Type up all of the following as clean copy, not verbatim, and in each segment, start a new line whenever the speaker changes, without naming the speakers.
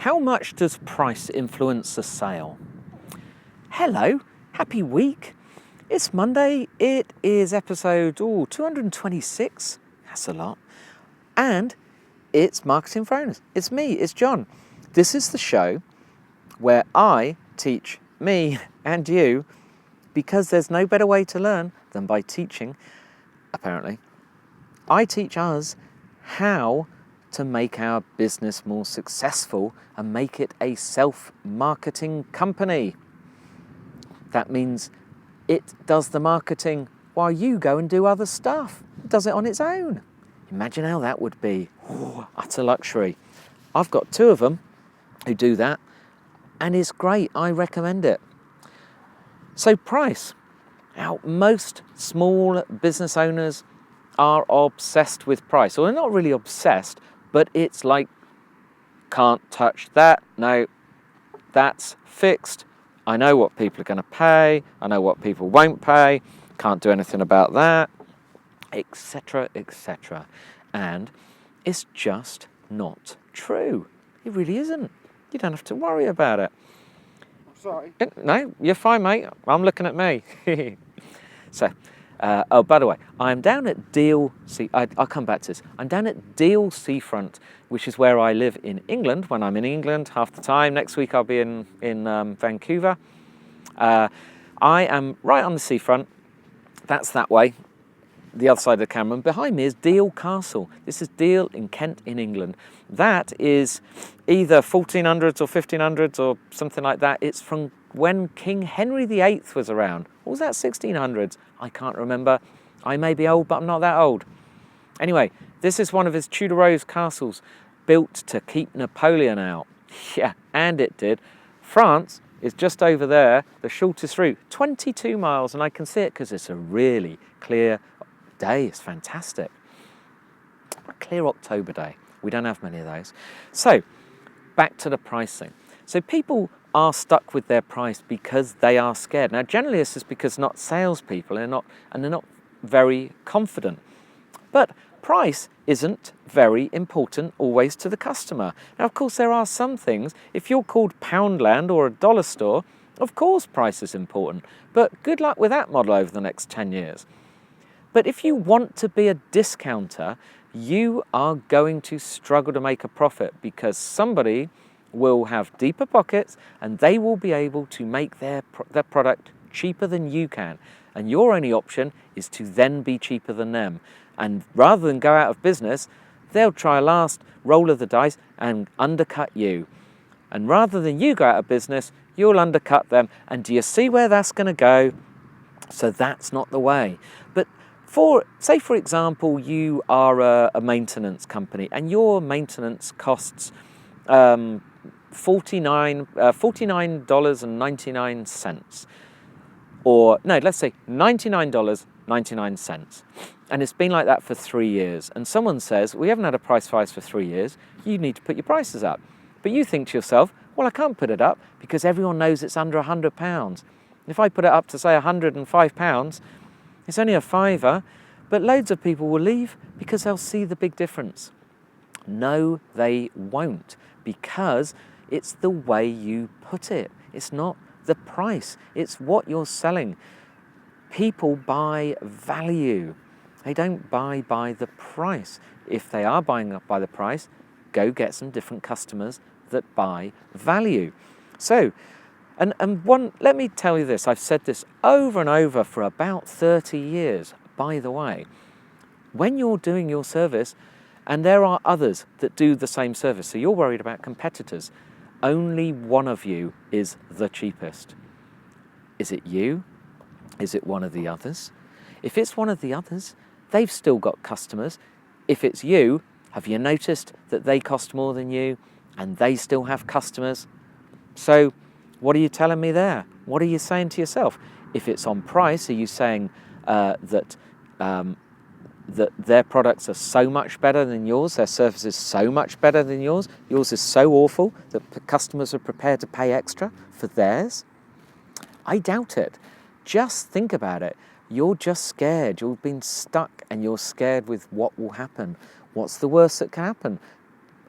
How much does price influence a sale? Hello, happy week. It's Monday. It is episode 226. That's a lot. And it's Marketing for Owners. It's me, it's John. This is the show where I teach me and you, because there's no better way to learn than by teaching, apparently. I teach us how to make our business more successful and make it a self-marketing company. That means it does the marketing while you go and do other stuff. It does it on its own. Imagine how that would be. Utter luxury. I've got two of them who do that, and it's great. I recommend it. So price. Now, most small business owners are obsessed with price. Well, they're not really obsessed, but it's like, can't touch that. No, that's fixed. I know what people are going to pay. I know what people won't pay. Can't do anything about that, etc., etc. And it's just not true. It really isn't. You don't have to worry about it.
Sorry.
No, you're fine, mate. I'm looking at me. So, by the way, I'm down at Deal I'll come back to this. I'm down at Deal Seafront, which is where I live in England. When I'm in England, half the time. Next week I'll be in Vancouver. I am right on the seafront. That's that way, the other side of the camera. And behind me is Deal Castle. This is Deal in Kent in England. That is either 1400s or 1500s or something like that. It's from when King Henry VIII was around. Or was that 1600s? I can't remember. I may be old, but I'm not that old. Anyway, this is one of his Tudor Rose castles, built to keep Napoleon out. Yeah, and it did. France is just over there, the shortest route, 22 miles, and I can see it because it's a really clear day. It's fantastic. A clear October day. We don't have many of those. So, back to the pricing. So people are stuck with their price because they are scared. Now, generally this is because not salespeople, they're not very confident. But price isn't very important always to the customer. Now, of course, there are some things. If you're called Poundland or a dollar store, of course price is important. But good luck with that model over the next 10 years. But if you want to be a discounter, you are going to struggle to make a profit because somebody will have deeper pockets and they will be able to make their product cheaper than you can. And your only option is to then be cheaper than them. And rather than go out of business, they'll try a last roll of the dice and undercut you. And rather than you go out of business, you'll undercut them. And do you see where that's going to go? So that's not the way. But say for example, you are a maintenance company and your maintenance costs $49.99, or no, let's say $99.99. And it's been like that for 3 years. And someone says, we haven't had a price rise for 3 years. You need to put your prices up. But you think to yourself, well, I can't put it up because everyone knows it's under £100. If I put it up to say £105, it's only a fiver, but loads of people will leave because they'll see the big difference. No, they won't, because it's the way you put it. It's not the price. It's what you're selling. People buy value. They don't buy by the price. If they are buying by the price, go get some different customers that buy value. So, let me tell you this. I've said this over and over for about 30 years, by the way. When you're doing your service, and there are others that do the same service, so you're worried about competitors, only one of you is the cheapest. Is it you? Is it one of the others? If it's one of the others, they've still got customers. If it's you, have you noticed that they cost more than you and they still have customers? So what are you telling me there? What are you saying to yourself? If it's on price, are you saying that their products are so much better than yours, their service is so much better than yours is so awful that customers are prepared to pay extra for theirs? I doubt it. Just think about it. You're just scared. You've been stuck and you're scared with what will happen. What's the worst that can happen?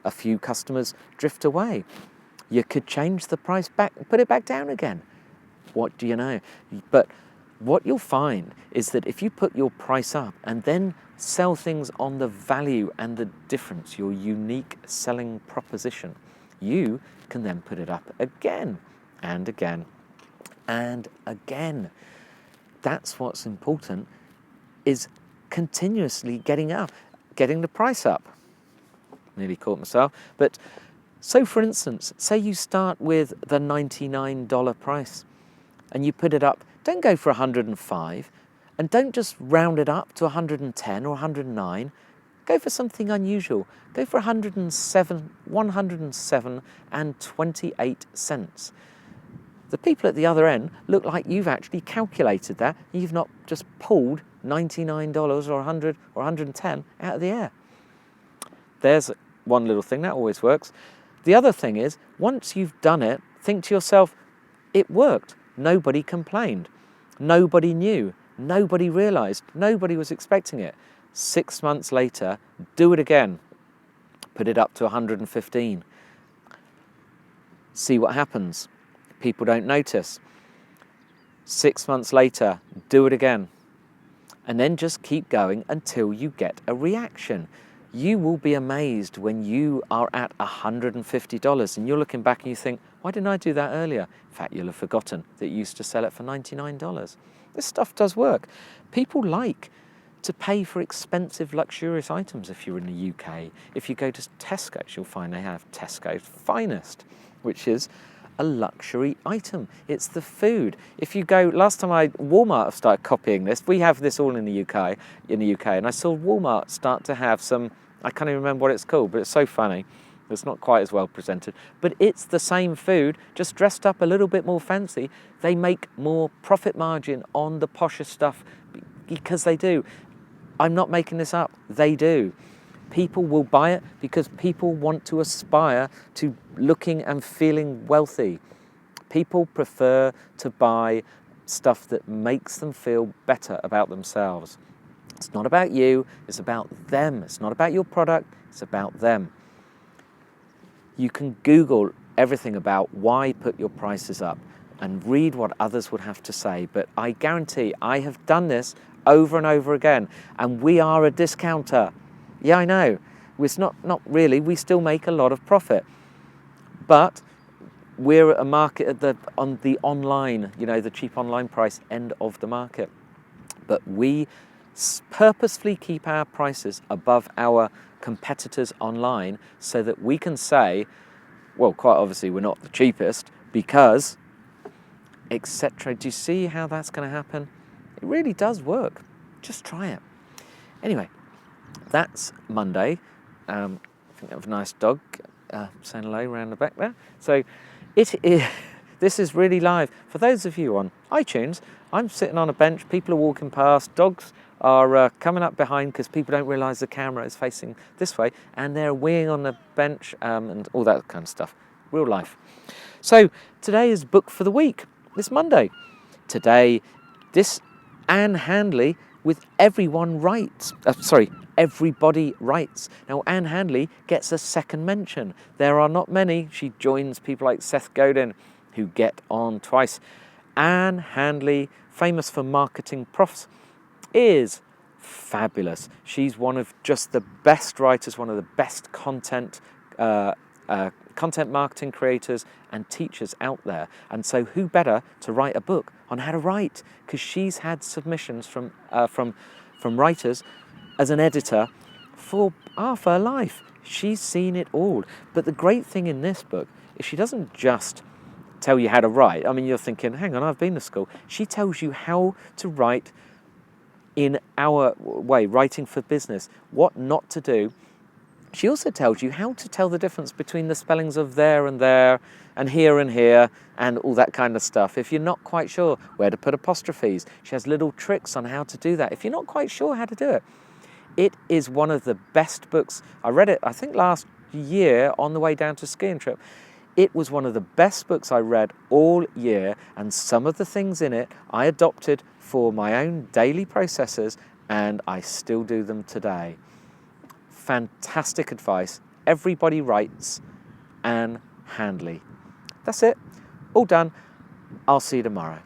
A few customers drift away. You could change the price back, put it back down again. What do you know? But what you'll find is that if you put your price up and then sell things on the value and the difference, your unique selling proposition, you can then put it up again and again and again. That's what's important, is continuously getting the price up. Nearly caught myself. But so for instance, say you start with the $99 price and you put it up. Don't go for 105 and don't just round it up to 110 or 109. Go for something unusual. Go for 107 and 28 cents. The people at the other end look like you've actually calculated that. You've not just pulled $99 or 100 or 110 out of the air. There's one little thing that always works. The other thing is, once you've done it, think to yourself, it worked. Nobody complained. Nobody knew. Nobody realized. Nobody was expecting it. 6 months later, do it again. Put it up to 115. See what happens. People don't notice. 6 months later, do it again. And then just keep going until you get a reaction. You will be amazed when you are at $150 and you're looking back and you think, why didn't I do that earlier? In fact, you'll have forgotten that you used to sell it for $99. This stuff does work. People like to pay for expensive, luxurious items if you're in the UK. If you go to Tesco's, you'll find they have Tesco's Finest, which is a luxury item. It's the food. If you go, Walmart have started copying this. We have this all in the UK, and I saw Walmart start to have some, I can't even remember what it's called, but it's so funny. It's not quite as well presented, but it's the same food, just dressed up a little bit more fancy. They make more profit margin on the posher stuff because they do. I'm not making this up. They do. People will buy it because people want to aspire to looking and feeling wealthy. People prefer to buy stuff that makes them feel better about themselves. It's not about you, it's about them. It's not about your product, it's about them. You can Google everything about why put your prices up and read what others would have to say, but I guarantee I have done this over and over again, and we are a discounter. Yeah, I know. It's not really. We still make a lot of profit, but we're a market on the online, the cheap online price end of the market. But we purposefully keep our prices above our competitors online so that we can say, well, quite obviously we're not the cheapest because, etc. Do you see how that's going to happen? It really does work. Just try it. Anyway, that's Monday. I think I have a nice dog saying hello around the back there. So this is really live. For those of you on iTunes, I'm sitting on a bench, people are walking past, dogs are coming up behind because people don't realise the camera is facing this way, and they're weeing on the bench and all that kind of stuff. Real life. So today is book for the week. It's Monday. Today, this Anne Handley with Everybody Writes. Now, Anne Handley gets a second mention. There are not many. She joins people like Seth Godin, who get on twice. Anne Handley, famous for marketing profs, is fabulous. She's one of just the best writers, one of the best content marketing creators and teachers out there. And so who better to write a book on how to write? Because she's had submissions from writers as an editor for half her life. She's seen it all. But the great thing in this book is she doesn't just tell you how to write. I mean, you're thinking, hang on, I've been to school. She tells you how to write in our way, writing for business, what not to do. She also tells you how to tell the difference between the spellings of there and here and all that kind of stuff. If you're not quite sure where to put apostrophes, she has little tricks on how to do that. If you're not quite sure how to do it, it is one of the best books. I read it, I think, last year on the way down to a skiing trip. It was one of the best books I read all year, and some of the things in it I adopted for my own daily processes, and I still do them today. Fantastic advice. Everybody Writes, Anne Handley. That's it. All done. I'll see you tomorrow.